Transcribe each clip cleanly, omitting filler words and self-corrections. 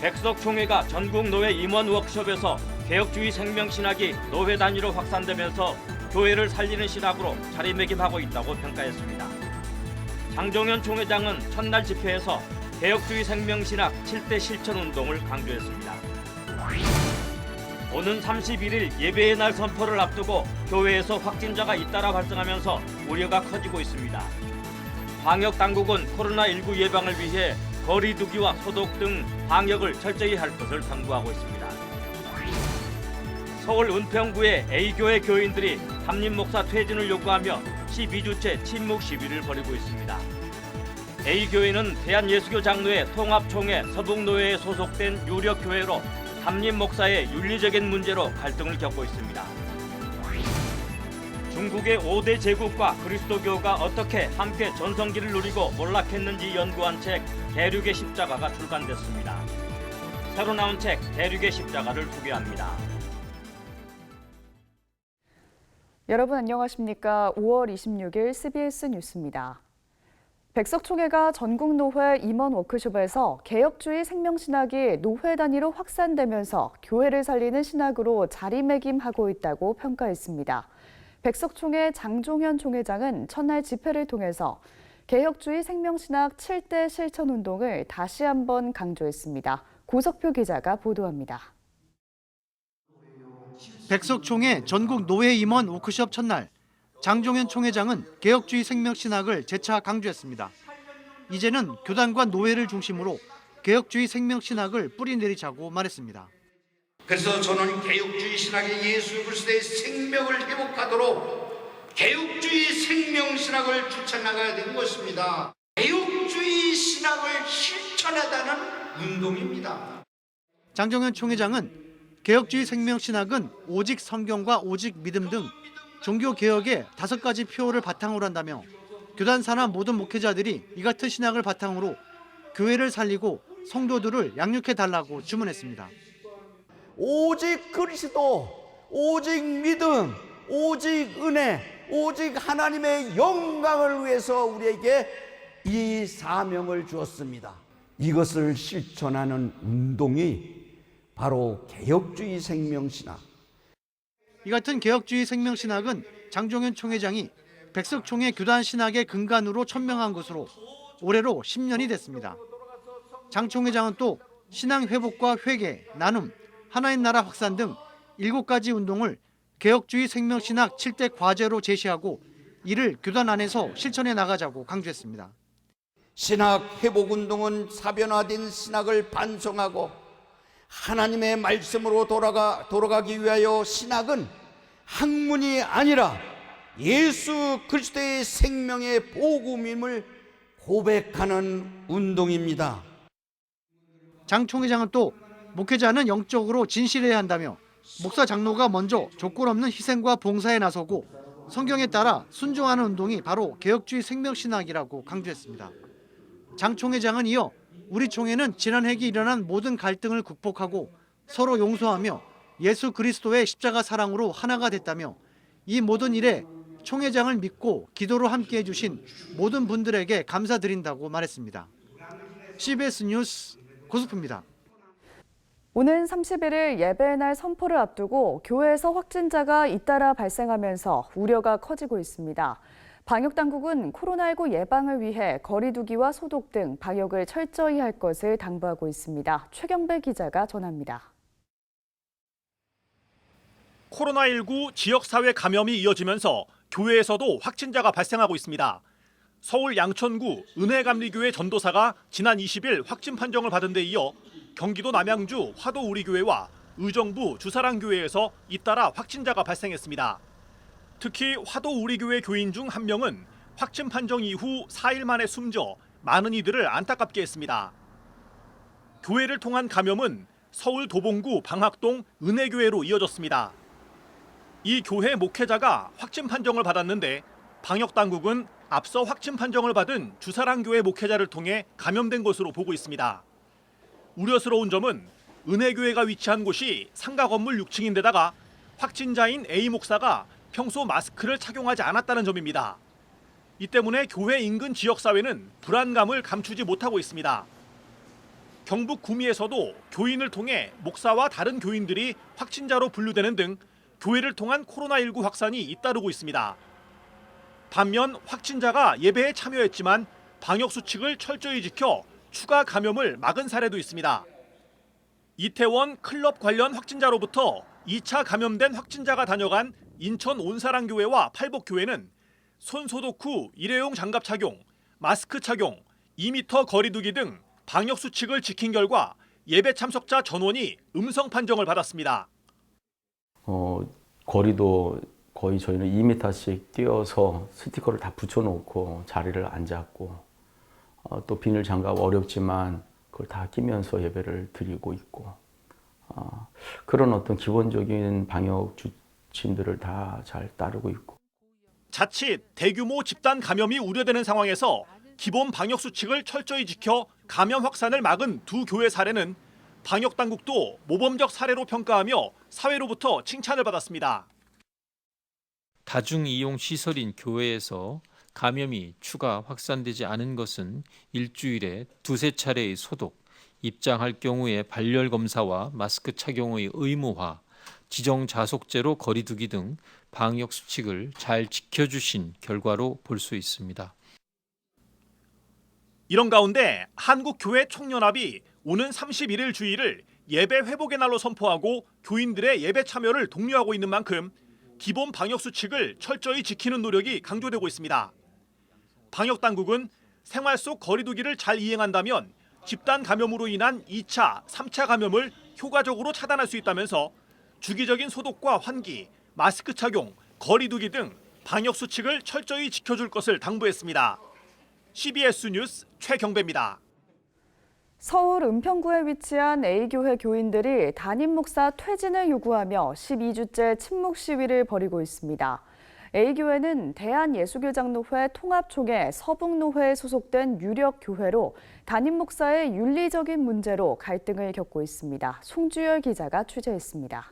백석총회가 전국노회 임원 워크숍에서 개혁주의 생명신학이 노회 단위로 확산되면서 교회를 살리는 신학으로 자리매김하고 있다고 평가했습니다. 장종현 총회장은 첫날 집회에서 개혁주의 생명신학 7대 실천운동을 강조했습니다. 오는 31일 예배의 날 선포를 앞두고 교회에서 확진자가 잇따라 발생하면서 우려가 커지고 있습니다. 방역당국은 코로나19 예방을 위해 거리 두기와 소독 등 방역을 철저히 할 것을 당부하고 있습니다. 서울 은평구의 A교회 교인들이 담임 목사 퇴진을 요구하며 12주째 침묵 시위를 벌이고 있습니다. A교회는 대한예수교 장로회 통합총회 서북노회에 소속된 유력 교회로 담임 목사의 윤리적인 문제로 갈등을 겪고 있습니다. 중국의 5대 제국과 그리스도교가 어떻게 함께 전성기를 누리고 몰락했는지 연구한 책 대륙의 십자가가 출간됐습니다. 새로 나온 책 대륙의 십자가를 소개합니다. 여러분 안녕하십니까? 5월 26일 CBS 뉴스입니다. 백석총회가 전국노회 임원 워크숍에서 개혁주의 생명신학이 노회 단위로 확산되면서 교회를 살리는 신학으로 자리매김하고 있다고 평가했습니다. 백석총회 장종현 총회장은 첫날 집회를 통해서 개혁주의 생명신학 7대 실천운동을 다시 한번 강조했습니다. 고석표 기자가 보도합니다. 백석총회 전국 노회 임원 워크숍 첫날, 장종현 총회장은 개혁주의 생명신학을 재차 강조했습니다. 이제는 교단과 노회를 중심으로 개혁주의 생명신학을 뿌리내리자고 말했습니다. 그래서 저는 개혁주의 신학의 예수 그리스도의 생명을 회복하도록 개혁주의 생명신학을 추천나가야 되는 것입니다. 개혁주의 신학을 실천하다는 운동입니다. 장종현 총회장은 개혁주의 생명신학은 오직 성경과 오직 믿음 등 종교개혁의 5가지 표어를 바탕으로 한다며 교단 산하 모든 목회자들이 이 같은 신학을 바탕으로 교회를 살리고 성도들을 양육해달라고 주문했습니다. 오직 그리스도, 오직 믿음, 오직 은혜, 오직 하나님의 영광을 위해서 우리에게 이 사명을 주었습니다. 이것을 실천하는 운동이 바로 개혁주의 생명신학. 이 같은 개혁주의 생명신학은 장종현 총회장이 백석총회 교단 신학의 근간으로 천명한 것으로 올해로 10년이 됐습니다. 장 총회장은 또 신앙 회복과 회개, 나눔, 하나의 나라 확산 등 7가지 운동을 개혁주의 생명신학 7대 과제로 제시하고 이를 교단 안에서 실천해 나가자고 강조했습니다. 신학 회복운동은 사변화된 신학을 반성하고 하나님의 말씀으로 돌아가기 위하여 신학은 학문이 아니라 예수 그리스도의 생명의 복음임을 고백하는 운동입니다. 장 총회장은 또 목회자는 영적으로 진실해야 한다며 목사 장로가 먼저 조건 없는 희생과 봉사에 나서고 성경에 따라 순종하는 운동이 바로 개혁주의 생명신학이라고 강조했습니다. 장 총회장은 이어 우리 총회는 지난 해기 일어난 모든 갈등을 극복하고 서로 용서하며 예수 그리스도의 십자가 사랑으로 하나가 됐다며 이 모든 일에 총회장을 믿고 기도로 함께해 주신 모든 분들에게 감사드린다고 말했습니다. CBS 뉴스 고석표입니다. 오는 31일 예배의 날 선포를 앞두고 교회에서 확진자가 잇따라 발생하면서 우려가 커지고 있습니다. 방역당국은 코로나19 예방을 위해 거리 두기와 소독 등 방역을 철저히 할 것을 당부하고 있습니다. 최경배 기자가 전합니다. 코로나19 지역사회 감염이 이어지면서 교회에서도 확진자가 발생하고 있습니다. 서울 양천구 은혜감리교회 전도사가 지난 20일 확진 판정을 받은 데 이어 경기도 남양주 화도우리교회와 의정부 주사랑교회에서 잇따라 확진자가 발생했습니다. 특히 화도우리교회 교인 중 한 명은 확진 판정 이후 4일 만에 숨져 많은 이들을 안타깝게 했습니다. 교회를 통한 감염은 서울 도봉구 방학동 은혜교회로 이어졌습니다. 이 교회 목회자가 확진 판정을 받았는데 방역당국은 앞서 확진 판정을 받은 주사랑교회 목회자를 통해 감염된 것으로 보고 있습니다. 우려스러운 점은 은혜교회가 위치한 곳이 상가 건물 6층인데다가 확진자인 A 목사가 평소 마스크를 착용하지 않았다는 점입니다. 이 때문에 교회 인근 지역사회는 불안감을 감추지 못하고 있습니다. 경북 구미에서도 교인을 통해 목사와 다른 교인들이 확진자로 분류되는 등 교회를 통한 코로나19 확산이 잇따르고 있습니다. 반면 확진자가 예배에 참여했지만 방역 수칙을 철저히 지켜 추가 감염을 막은 사례도 있습니다. 이태원 클럽 관련 확진자로부터 2차 감염된 확진자가 다녀간 인천 온사랑교회와 팔복교회는 손 소독 후 일회용 장갑 착용, 마스크 착용, 2m 거리두기 등 방역 수칙을 지킨 결과 예배 참석자 전원이 음성 판정을 받았습니다. 거리도 거의 저희는 2m씩 뛰어서 스티커를 다 붙여놓고 자리를 안 잡고 또 비닐 장갑 어렵지만 그걸 다 끼면서 예배를 드리고 있고 그런 어떤 기본적인 방역 지침들을 다 잘 따르고 있고. 자칫 대규모 집단 감염이 우려되는 상황에서 기본 방역 수칙을 철저히 지켜 감염 확산을 막은 두 교회 사례는 방역 당국도 모범적 사례로 평가하며 사회로부터 칭찬을 받았습니다. 다중 이용 시설인 교회에서 감염이 추가 확산되지 않은 것은 일주일에 두세 차례의 소독, 입장할 경우에 발열 검사와 마스크 착용의 의무화, 지정 좌석제로 거리두기 등 방역 수칙을 잘 지켜주신 결과로 볼 수 있습니다. 이런 가운데 한국교회 총연합이 오는 31일 주일을 예배 회복의 날로 선포하고 교인들의 예배 참여를 독려하고 있는 만큼 기본 방역 수칙을 철저히 지키는 노력이 강조되고 있습니다. 방역 당국은 생활 속 거리두기를 잘 이행한다면 집단 감염으로 인한 2차, 3차 감염을 효과적으로 차단할 수 있다면서 주기적인 소독과 환기, 마스크 착용, 거리두기 등 방역 수칙을 철저히 지켜줄 것을 당부했습니다. CBS 뉴스 최경배입니다. 서울 은평구에 위치한 A교회 교인들이 담임 목사 퇴진을 요구하며 12주째 침묵 시위를 벌이고 있습니다. A교회는 대한예수교장로회 통합총회 서북노회에 소속된 유력 교회로 담임 목사의 윤리적인 문제로 갈등을 겪고 있습니다. 송주열 기자가 취재했습니다.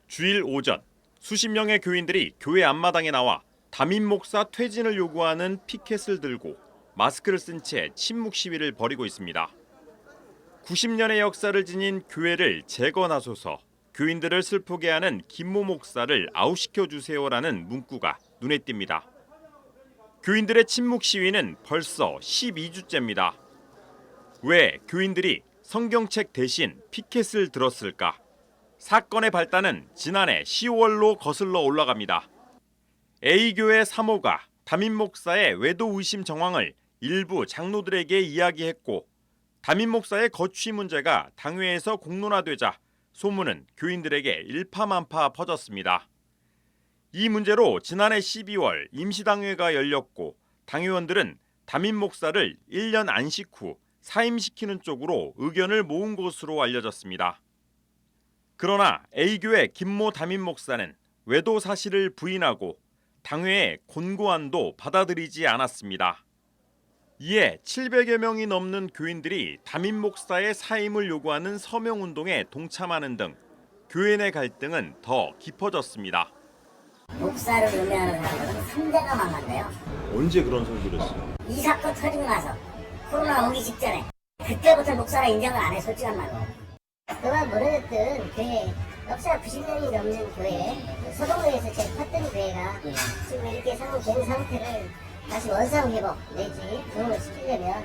주일 오전 수십 명의 교인들이 교회 앞마당에 나와 담임 목사 퇴진을 요구하는 피켓을 들고 마스크를 쓴 채 침묵 시위를 벌이고 있습니다. 90년의 역사를 지닌 교회를 재건하소서, 교인들을 슬프게 하는 김모 목사를 아웃시켜 주세요라는 문구가 눈에 띕니다. 교인들의 침묵 시위는 벌써 12주째입니다. 왜 교인들이 성경책 대신 피켓을 들었을까? 사건의 발단은 지난해 10월로 거슬러 올라갑니다. A교회 사모가 담임 목사의 외도 의심 정황을 일부 장로들에게 이야기했고 담임 목사의 거취 문제가 당회에서 공론화되자 소문은 교인들에게 일파만파 퍼졌습니다. 이 문제로 지난해 12월 임시당회가 열렸고 당회원들은 담임 목사를 1년 안식 후 사임시키는 쪽으로 의견을 모은 것으로 알려졌습니다. 그러나 A교회 김모 담임 목사는 외도 사실을 부인하고 당회의 권고안도 받아들이지 않았습니다. 이에 700여 명이 넘는 교인들이 담임 목사의 사임을 요구하는 서명운동에 동참하는 등 교회 내 갈등은 더 깊어졌습니다. 목사를 음해하는 사람들은 3대가 만난대요. 언제 그런 소리를 했어요? 이 사건 터지고 나서 코로나 오기 직전에 그때부터 목사라 인정을 안 해, 솔직한 말로. 그만 모르겠든 교회 역사 90년이 넘는 교회 소동로에서 제일 컸던 교회가 지금 이렇게 상황 된 상태를 다시 원상 회복 내지 부흥을 시키려면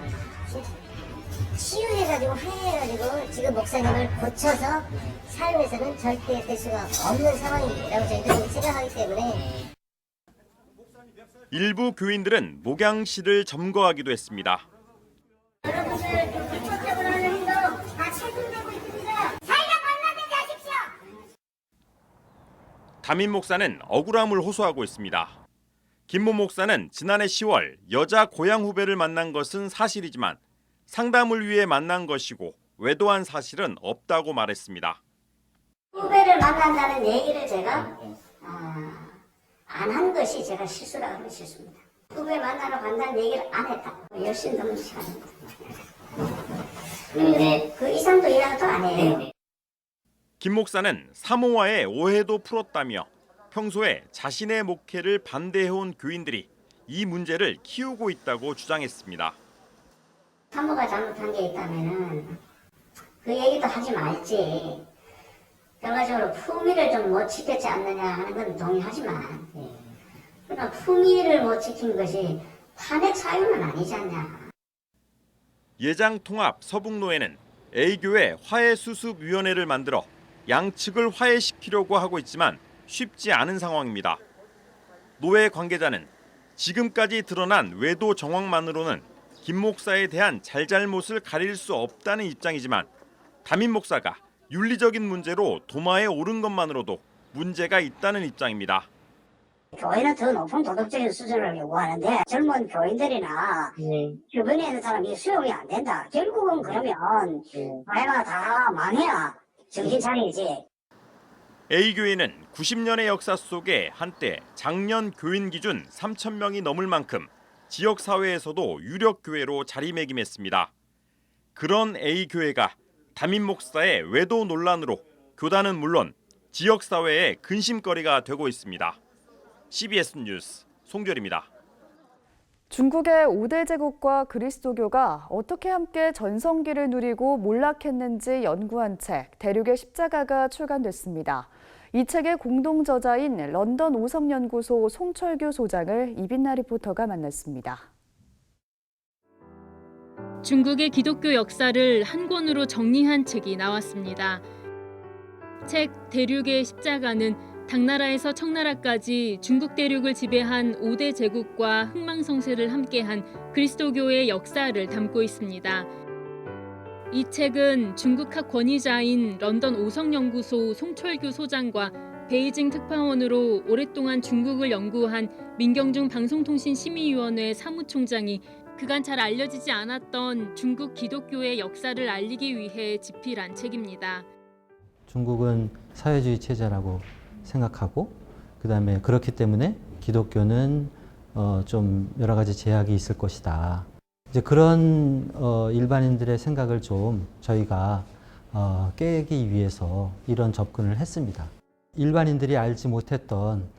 치유해가지고 화해해가지고 지금 목사님을 고쳐서 삶에서는 절대 될 수가 없는 상황이라고 저희들은 생각하기 때문에 일부 교인들은 목양실을 점거하기도 했습니다. 여러분들 불법적으로 하는 행동 다 책임되고 있습니다. 살려 만나게 하십시오. 담임 목사는 억울함을 호소하고 있습니다. 김모 목사는 지난해 10월 여자 고향 후배를 만난 것은 사실이지만 상담을 위해 만난 것이고 외도한 사실은 없다고 말했습니다. 후배를 만난다는 얘기를 제가 안 한 것이 제가 실수라고 하는 실수입니다. 후배 만나러 간다는 얘기를 안 했다. 열심히 넘는 시간입니다. 그런데 그 이상도 일하는 또 안 해요. 김 목사는 사모와의 오해도 풀었다며 평소에 자신의 목회를 반대해온 교인들이 이 문제를 키우고 있다고 주장했습니다. 사모가 잘못한 게 있다면은 그 얘기도 하지 말지. 결과적으로 품위를 좀 못 지켰지 않느냐 하는 건 동의하지만, 그러나 품위를 못 지킨 것이 탄핵 사유는 아니지 않냐. 예장통합 서북노회는 A교회 화해수습위원회를 만들어 양측을 화해시키려고 하고 있지만 쉽지 않은 상황입니다. 노회 관계자는 지금까지 드러난 외도 정황만으로는 김 목사에 대한 잘잘못을 가릴 수 없다는 입장이지만 담임 목사가 윤리적인 문제로 도마에 오른 것만으로도 문제가 있다는 입장입니다. 교회는 더 높은 도덕적인 수준을 요구하는데 젊은 교인들이나 주변에 있는 사람이 수용이 안 된다. 결국은 그러면 교회가 다 망해야 정신 차리지. A교회는 90년의 역사 속에 한때 장년 교인 기준 3,000명이 넘을 만큼 지역사회에서도 유력 교회로 자리매김했습니다. 그런 A교회가 담임 목사의 외도 논란으로 교단은 물론 지역사회의 근심거리가 되고 있습니다. CBS 뉴스 송별입니다. 중국의 5대 제국과 그리스도교가 어떻게 함께 전성기를 누리고 몰락했는지 연구한 책 대륙의 십자가가 출간됐습니다. 이 책의 공동 저자인 런던 오성연구소 송철규 소장을 이빈나 리포터가 만났습니다. 중국의 기독교 역사를 한 권으로 정리한 책이 나왔습니다. 책 대륙의 십자가는 당나라에서 청나라까지 중국 대륙을 지배한 5대 제국과 흥망성쇠를 함께한 그리스도교의 역사를 담고 있습니다. 이 책은 중국학 권위자인 런던 오성연구소 송철규 소장과 베이징 특파원으로 오랫동안 중국을 연구한 민경중 방송통신심의위원회 사무총장이 그간 잘 알려지지 않았던 중국 기독교의 역사를 알리기 위해 집필한 책입니다. 중국은 사회주의 체제라고 생각하고 그다음에 그렇기 때문에 기독교는 좀 여러 가지 제약이 있을 것이다. 이제 그런 일반인들의 생각을 좀 저희가 깨기 위해서 이런 접근을 했습니다. 일반인들이 알지 못했던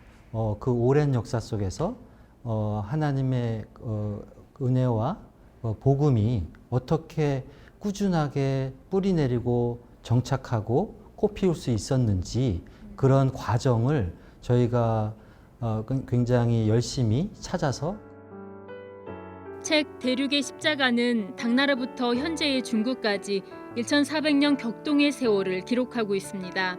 그 오랜 역사 속에서 하나님의 은혜와 복음이 어떻게 꾸준하게 뿌리내리고 정착하고 꽃피울 수 있었는지 그런 과정을 저희가 굉장히 열심히 찾아서 책 대륙의 십자가는 당나라부터 현재의 중국까지 1400년 격동의 세월을 기록하고 있습니다.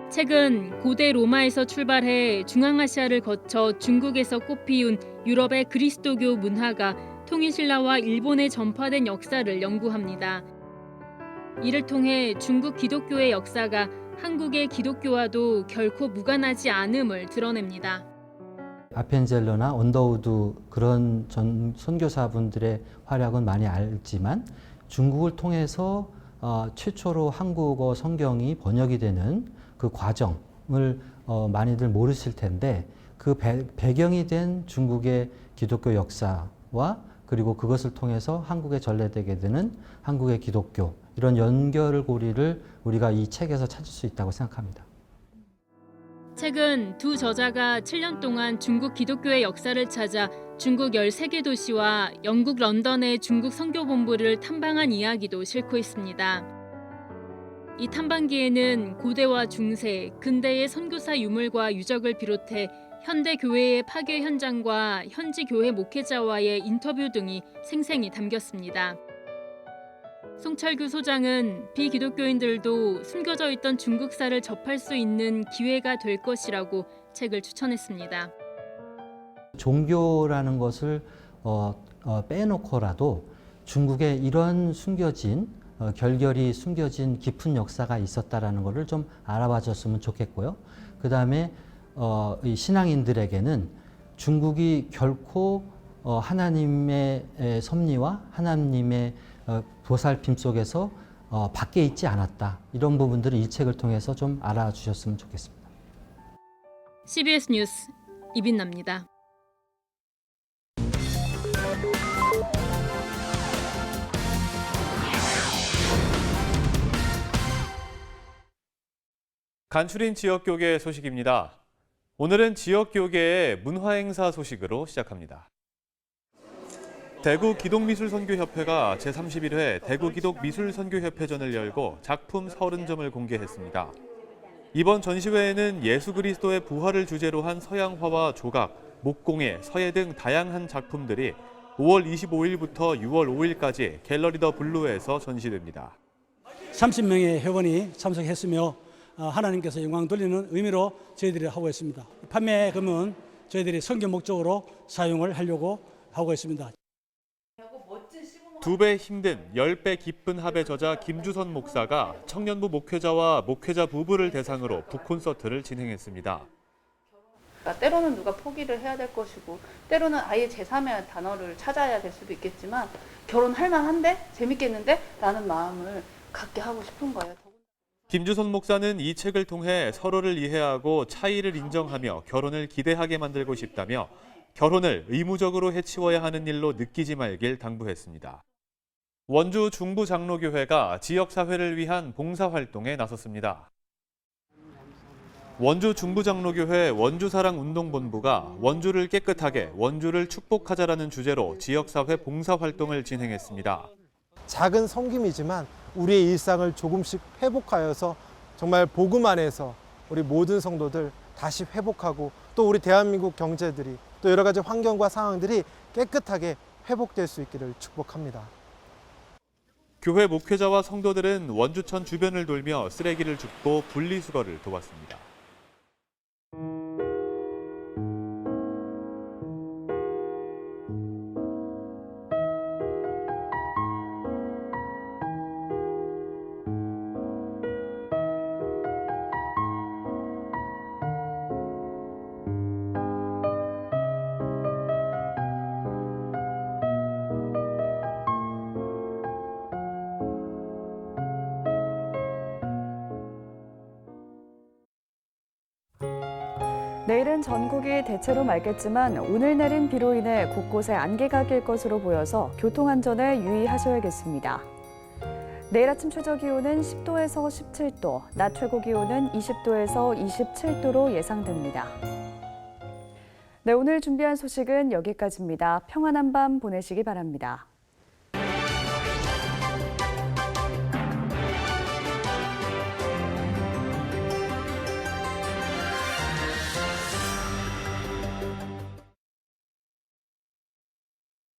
책은 고대 로마에서 출발해 중앙아시아를 거쳐 중국에서 꽃피운 유럽의 그리스도교 문화가 통일신라와 일본에 전파된 역사를 연구합니다. 이를 통해 중국 기독교의 역사가 한국의 기독교와도 결코 무관하지 않음을 드러냅니다. 아펜젤러나 언더우드 그런 선교사분들의 활약은 많이 알지만 중국을 통해서 최초로 한국어 성경이 번역이 되는 그 과정을 많이들 모르실 텐데 그 배경이 된 중국의 기독교 역사와 그리고 그것을 통해서 한국에 전래되게 되는 한국의 기독교 이런 연결고리를 우리가 이 책에서 찾을 수 있다고 생각합니다. 책은 두 저자가 7년 동안 중국 기독교의 역사를 찾아 중국 13개 도시와 영국 런던의 중국 선교본부를 탐방한 이야기도 싣고 있습니다. 이 탐방기에는 고대와 중세, 근대의 선교사 유물과 유적을 비롯해 현대 교회의 파괴 현장과 현지 교회 목회자와의 인터뷰 등이 생생히 담겼습니다. 송철규 소장은 비기독교인들도 숨겨져 있던 중국사를 접할 수 있는 기회가 될 것이라고 책을 추천했습니다. 종교라는 것을 빼놓고라도 중국에 이런 숨겨진 결결이 숨겨진 깊은 역사가 있었다라는 것을 좀 알아봐 줬으면 좋겠고요. 그다음에 이 신앙인들에게는 중국이 결코 하나님의 섭리와 하나님의 보살핌 속에서 밖에 있지 않았다. 이런 부분들을 이 책을 통해서 좀 알아주셨으면 좋겠습니다. CBS 뉴스 이빈나입니다. 간추린 지역교계 소식입니다. 오늘은 지역교계의 문화행사 소식으로 시작합니다. 대구 기독미술선교협회가 제31회 대구 기독미술선교협회전을 열고 작품 30점을 공개했습니다. 이번 전시회에는 예수 그리스도의 부활을 주제로 한 서양화와 조각, 목공예, 서예 등 다양한 작품들이 5월 25일부터 6월 5일까지 갤러리 더 블루에서 전시됩니다. 30명의 회원이 참석했으며 하나님께서 영광 돌리는 의미로 저희들이 하고 있습니다. 판매금은 저희들이 선교 목적으로 사용을 하려고 하고 있습니다. 2배 힘든 10배 기쁜 합의 저자 김주선 목사가 청년부 목회자와 목회자 부부를 대상으로 북콘서트를 진행했습니다. 때로는 누가 포기를 해야 될 것이고 때로는 아예 제3의 단어를 찾아야 될 수도 있겠지만 결혼할 만한데? 재밌겠는데? 라는 마음을 갖게 하고 싶은 거예요. 김주선 목사는 이 책을 통해 서로를 이해하고 차이를 인정하며 결혼을 기대하게 만들고 싶다며 결혼을 의무적으로 해치워야 하는 일로 느끼지 말길 당부했습니다. 원주 중부장로교회가 지역사회를 위한 봉사활동에 나섰습니다. 원주 중부장로교회 원주사랑운동본부가 원주를 깨끗하게 원주를 축복하자라는 주제로 지역사회 봉사활동을 진행했습니다. 작은 섬김이지만 우리의 일상을 조금씩 회복하여서 정말 복음 안에서 우리 모든 성도들 다시 회복하고 또 우리 대한민국 경제들이 또 여러 가지 환경과 상황들이 깨끗하게 회복될 수 있기를 축복합니다. 교회 목회자와 성도들은 원주천 주변을 돌며 쓰레기를 줍고 분리수거를 도왔습니다. 내일은 전국이 대체로 맑겠지만 오늘 내린 비로 인해 곳곳에 안개가 낄 것으로 보여서 교통안전에 유의하셔야겠습니다. 내일 아침 최저기온은 10도에서 17도, 낮 최고기온은 20도에서 27도로 예상됩니다. 네, 오늘 준비한 소식은 여기까지입니다. 평안한 밤 보내시기 바랍니다.